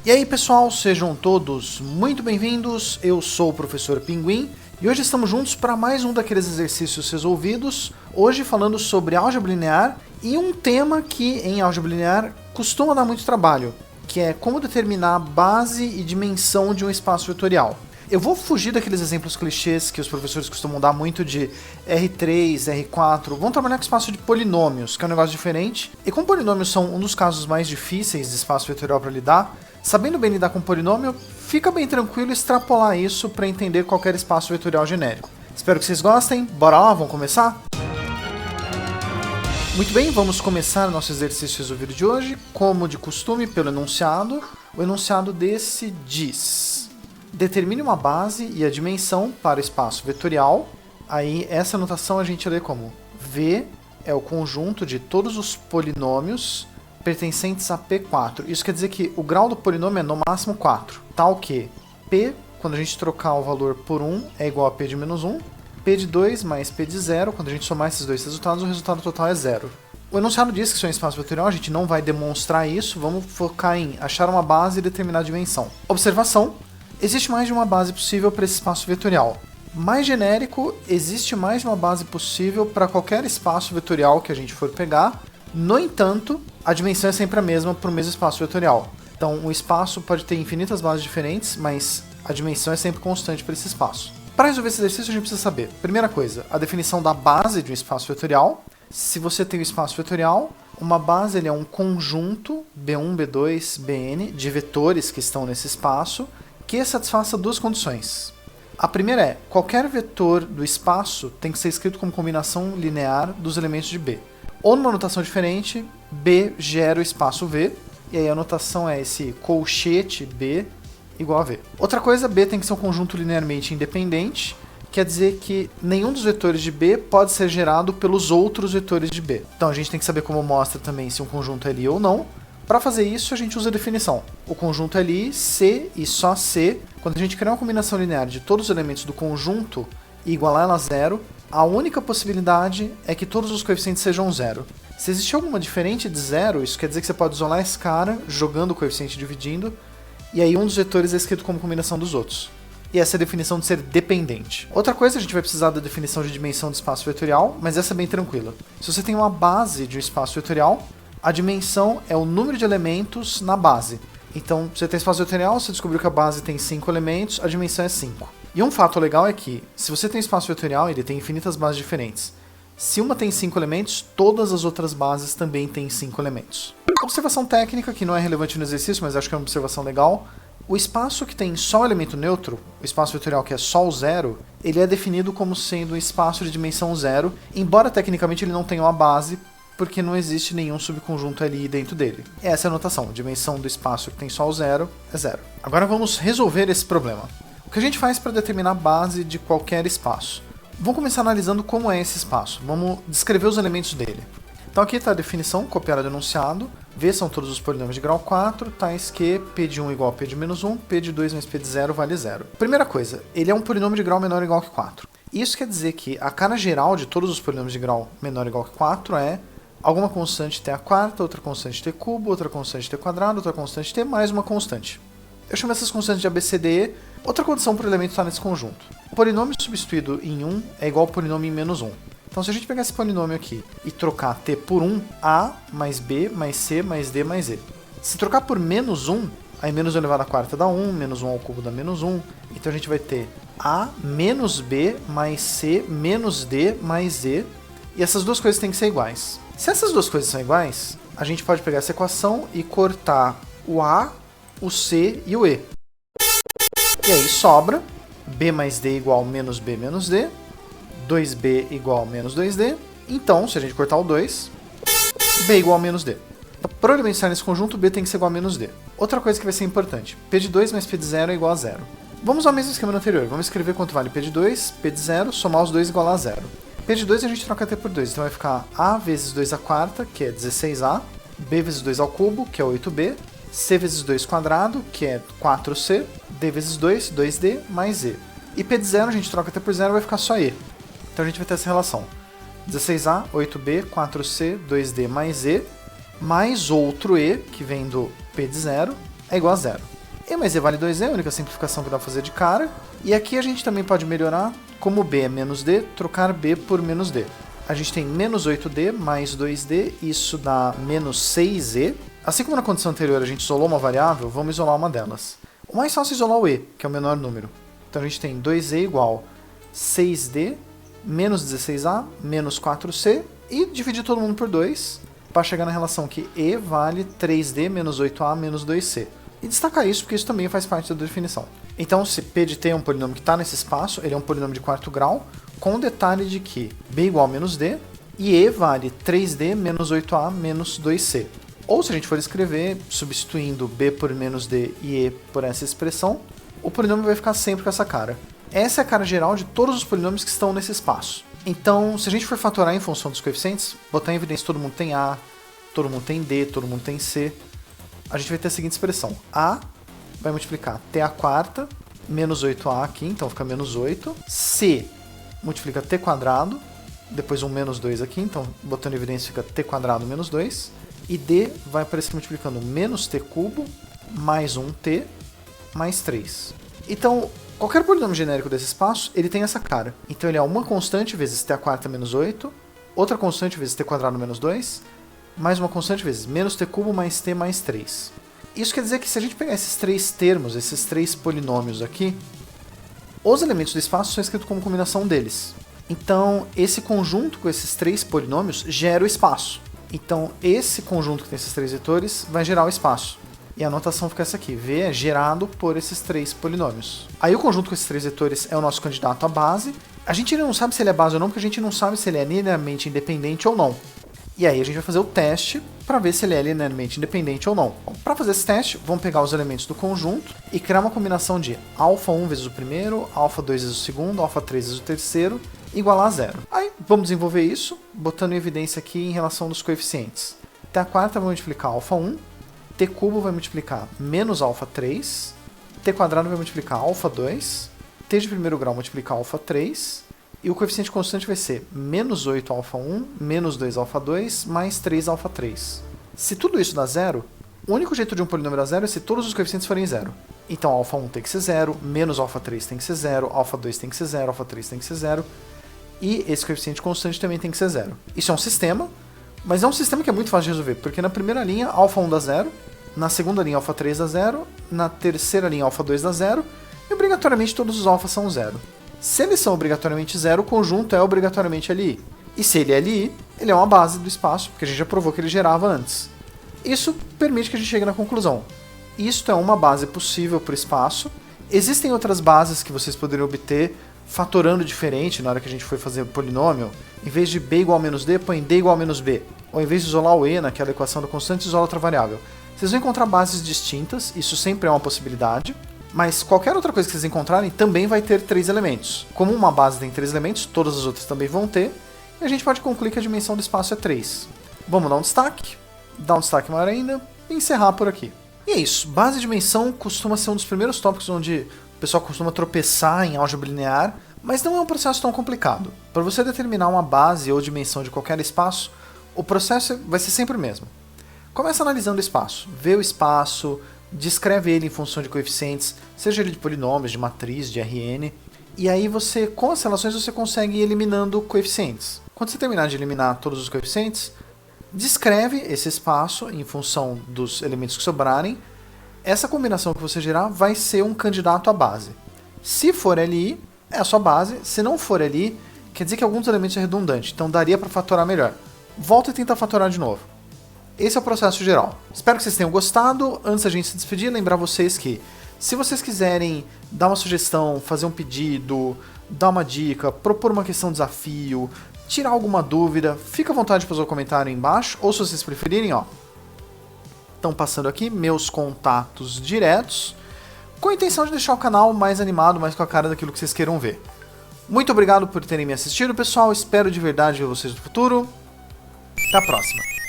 E aí pessoal, sejam todos muito bem-vindos, eu sou o Professor Pinguim e hoje estamos juntos para mais um daqueles exercícios resolvidos, hoje falando sobre álgebra linear e um tema que em álgebra linear costuma dar muito trabalho, que é como determinar a base e dimensão de um espaço vetorial. Eu vou fugir daqueles exemplos clichês que os professores costumam dar muito de R3, R4, vamos trabalhar com espaço de polinômios, que é um negócio diferente. E como polinômios são um dos casos mais difíceis de espaço vetorial para lidar, sabendo bem lidar com polinômio, fica bem tranquilo extrapolar isso para entender qualquer espaço vetorial genérico. Espero que vocês gostem, bora lá, vamos começar? Muito bem, vamos começar nosso exercício resolvido de hoje, como de costume, pelo enunciado. O enunciado desse diz: determine uma base e a dimensão para o espaço vetorial. Aí essa notação a gente lê como V é o conjunto de todos os polinômios pertencentes a P4. Isso quer dizer que o grau do polinômio é no máximo 4. Tal que P, quando a gente trocar o valor por 1, é igual a P de menos 1. P de 2 mais P de 0. Quando a gente somar esses dois resultados, o resultado total é 0. O enunciado diz que isso é um espaço vetorial, a gente não vai demonstrar isso. Vamos focar em achar uma base e determinar a dimensão. Observação: existe mais de uma base possível para esse espaço vetorial. Mais genérico, existe mais de uma base possível para qualquer espaço vetorial que a gente for pegar. No entanto, a dimensão é sempre a mesma para o mesmo espaço vetorial. Então, o espaço pode ter infinitas bases diferentes, mas a dimensão é sempre constante para esse espaço. Para resolver esse exercício, a gente precisa saber, primeira coisa, a definição da base de um espaço vetorial. Se você tem um espaço vetorial, uma base ele é um conjunto B1, B2, Bn de vetores que estão nesse espaço que satisfaça duas condições. A primeira é, qualquer vetor do espaço tem que ser escrito como combinação linear dos elementos de B. Ou numa notação diferente, B gera o espaço V, e aí a notação é esse colchete B igual a V. Outra coisa, B tem que ser um conjunto linearmente independente, quer dizer que nenhum dos vetores de B pode ser gerado pelos outros vetores de B. Então a gente tem que saber como mostra também se um conjunto é Li ou não. Para fazer isso, a gente usa a definição. O conjunto é Li, C e só C. Quando a gente criar uma combinação linear de todos os elementos do conjunto e igualar ela a zero, a única possibilidade é que todos os coeficientes sejam zero. Se existir alguma diferente de zero, isso quer dizer que você pode isolar esse cara, jogando o coeficiente e dividindo, e aí um dos vetores é escrito como combinação dos outros. E essa é a definição de ser dependente. Outra coisa, a gente vai precisar da definição de dimensão do espaço vetorial, mas essa é bem tranquila. Se você tem uma base de um espaço vetorial, a dimensão é o número de elementos na base. Então, você tem espaço vetorial, você descobriu que a base tem 5 elementos, a dimensão é 5. E um fato legal é que, se você tem espaço vetorial, ele tem infinitas bases diferentes. Se uma tem 5 elementos, todas as outras bases também têm 5 elementos. Observação técnica, que não é relevante no exercício, mas acho que é uma observação legal. O espaço que tem só o elemento neutro, o espaço vetorial que é só o zero, ele é definido como sendo um espaço de dimensão zero, embora tecnicamente ele não tenha uma base, porque não existe nenhum subconjunto ali dentro dele. Essa é a notação, a dimensão do espaço que tem só o zero é zero. Agora vamos resolver esse problema. O que a gente faz para determinar a base de qualquer espaço? Vamos começar analisando como é esse espaço. Vamos descrever os elementos dele. Então aqui está a definição copiada do enunciado. V são todos os polinômios de grau 4, tais que P de 1 igual a P de menos 1, P de 2 mais P de 0 vale 0. Primeira coisa, ele é um polinômio de grau menor ou igual que 4. Isso quer dizer que a cara geral de todos os polinômios de grau menor ou igual que 4 é alguma constante t à quarta, outra constante t cubo, outra constante t quadrado, outra constante t mais uma constante. Eu chamo essas constantes de ABCDE. Outra condição para o elemento estar nesse conjunto. O polinômio substituído em 1 é igual ao polinômio em menos 1. Então se a gente pegar esse polinômio aqui e trocar t por 1, A mais B mais C mais D mais E. Se trocar por menos 1, aí menos 1 elevado à quarta dá 1, menos 1 ao cubo dá menos 1. Então a gente vai ter A menos B mais C menos D mais E. E essas duas coisas têm que ser iguais. Se essas duas coisas são iguais, a gente pode pegar essa equação e cortar o A, o C e o E. E aí sobra B mais D igual menos B menos D, 2B igual menos 2D. Então, se a gente cortar o 2, B igual a menos D. Para o elemento estar nesse conjunto, B tem que ser igual a menos D. Outra coisa que vai ser importante, P de 2 mais P de 0 é igual a 0. Vamos ao mesmo esquema do anterior, vamos escrever quanto vale P de 2, P de 0, somar os dois igual a 0. P de 2 a gente troca T por 2, então vai ficar A vezes 2 à quarta, que é 16A, B vezes 2 ao cubo, que é 8B, C vezes 2 quadrado, que é 4C, D vezes 2, 2D, mais E. E P de 0 a gente troca T por 0, vai ficar só E. Então a gente vai ter essa relação. 16A, 8B, 4C, 2D mais E, mais outro E, que vem do P de 0, é igual a 0. E mais E vale 2E, a única simplificação que dá pra fazer de cara. E aqui a gente também pode melhorar, como B é menos D, trocar B por menos D. A gente tem menos 8D mais 2D, isso dá menos 6E. Assim como na condição anterior a gente isolou uma variável, vamos isolar uma delas. O mais fácil é isolar o E, que é o menor número. Então a gente tem 2E igual 6D menos 16A menos 4C e dividir todo mundo por 2 para chegar na relação que E vale 3D menos 8A menos 2C. E destacar isso porque isso também faz parte da definição. Então se P de T é um polinômio que está nesse espaço, ele é um polinômio de quarto grau, com o detalhe de que B igual a menos D e E vale 3D menos 8A menos 2C. Ou se a gente for escrever, substituindo B por menos D e E por essa expressão, o polinômio vai ficar sempre com essa cara. Essa é a cara geral de todos os polinômios que estão nesse espaço. Então, se a gente for fatorar em função dos coeficientes, botar em evidência que todo mundo tem A, todo mundo tem D, todo mundo tem C, a gente vai ter a seguinte expressão. A vai multiplicar T a quarta, menos 8A aqui, então fica menos 8. C multiplica T quadrado, depois um menos 2 aqui, então botando em evidência fica T quadrado menos 2. E D vai aparecer multiplicando menos T cubo, mais 1T, mais 3. Então, qualquer polinômio genérico desse espaço, ele tem essa cara. Então ele é uma constante vezes T a quarta menos 8, outra constante vezes T quadrado menos 2, mais uma constante vezes menos T cubo mais T mais 3. Isso quer dizer que se a gente pegar esses três termos, esses três polinômios aqui, os elementos do espaço são escritos como combinação deles. Então esse conjunto com esses três polinômios gera o espaço. Então esse conjunto que tem esses três vetores vai gerar o espaço. E a notação fica essa aqui, V é gerado por esses três polinômios. Aí o conjunto com esses três vetores é o nosso candidato à base. A gente ainda não sabe se ele é base ou não, porque a gente não sabe se ele é linearmente independente ou não. E aí a gente vai fazer o teste para ver se ele é linearmente independente ou não. Para fazer esse teste, vamos pegar os elementos do conjunto e criar uma combinação de α1 vezes o primeiro, α2 vezes o segundo, α3 vezes o terceiro, igual a 0. Aí vamos desenvolver isso, botando em evidência aqui em relação dos coeficientes. T a quarta vai multiplicar α1, T cubo vai multiplicar menos α3, T quadrado vai multiplicar α2, T de primeiro grau multiplicar α3, e o coeficiente constante vai ser menos 8 α1, menos 2 α2, mais 3 α3. Se tudo isso dá 0, o único jeito de um polinômio dar 0 é se todos os coeficientes forem 0. Então α1 tem que ser 0, menos α3 tem que ser 0, α2 tem que ser 0, α3 tem que ser 0, e esse coeficiente constante também tem que ser 0. Isso é um sistema, mas é um sistema que é muito fácil de resolver, porque na primeira linha α1 dá 0, na segunda linha α3 dá 0, na terceira linha α2 dá 0, e obrigatoriamente todos os alfas são 0. Se eles são obrigatoriamente 0, o conjunto é obrigatoriamente LI. E se ele é LI, ele é uma base do espaço, porque a gente já provou que ele gerava antes. Isso permite que a gente chegue na conclusão. Isto é uma base possível para o espaço. Existem outras bases que vocês poderiam obter fatorando diferente na hora que a gente for fazer o polinômio. Em vez de B igual a menos D, põe D igual a menos B. Ou em vez de isolar o E naquela equação da constante, isola outra variável. Vocês vão encontrar bases distintas, isso sempre é uma possibilidade. Mas qualquer outra coisa que vocês encontrarem também vai ter 3 elementos. Como uma base tem 3 elementos, todas as outras também vão ter. E a gente pode concluir que a dimensão do espaço é 3. Vamos dar um destaque maior ainda e encerrar por aqui. E é isso. Base e dimensão costuma ser um dos primeiros tópicos onde o pessoal costuma tropeçar em álgebra linear, mas não é um processo tão complicado. Para você determinar uma base ou dimensão de qualquer espaço, o processo vai ser sempre o mesmo. Começa analisando o espaço. Vê o espaço, descreve ele em função de coeficientes, seja ele de polinômios, de matriz, de Rn, e aí você, com as relações, você consegue ir eliminando coeficientes. Quando você terminar de eliminar todos os coeficientes, descreve esse espaço em função dos elementos que sobrarem. Essa combinação que você gerar vai ser um candidato à base. Se for LI, é a sua base. Se não for LI, quer dizer que alguns elementos é redundante, então daria para fatorar melhor. Volta e tenta fatorar de novo. Esse é o processo geral. Espero que vocês tenham gostado. Antes da gente se despedir, lembrar vocês que, se vocês quiserem dar uma sugestão, fazer um pedido, dar uma dica, propor uma questão de desafio, tirar alguma dúvida, fica à vontade de fazer o comentário aí embaixo, ou se vocês preferirem, ó, estão passando aqui meus contatos diretos, com a intenção de deixar o canal mais animado, mais com a cara daquilo que vocês queiram ver. Muito obrigado por terem me assistido, pessoal. Espero de verdade ver vocês no futuro. Até a próxima.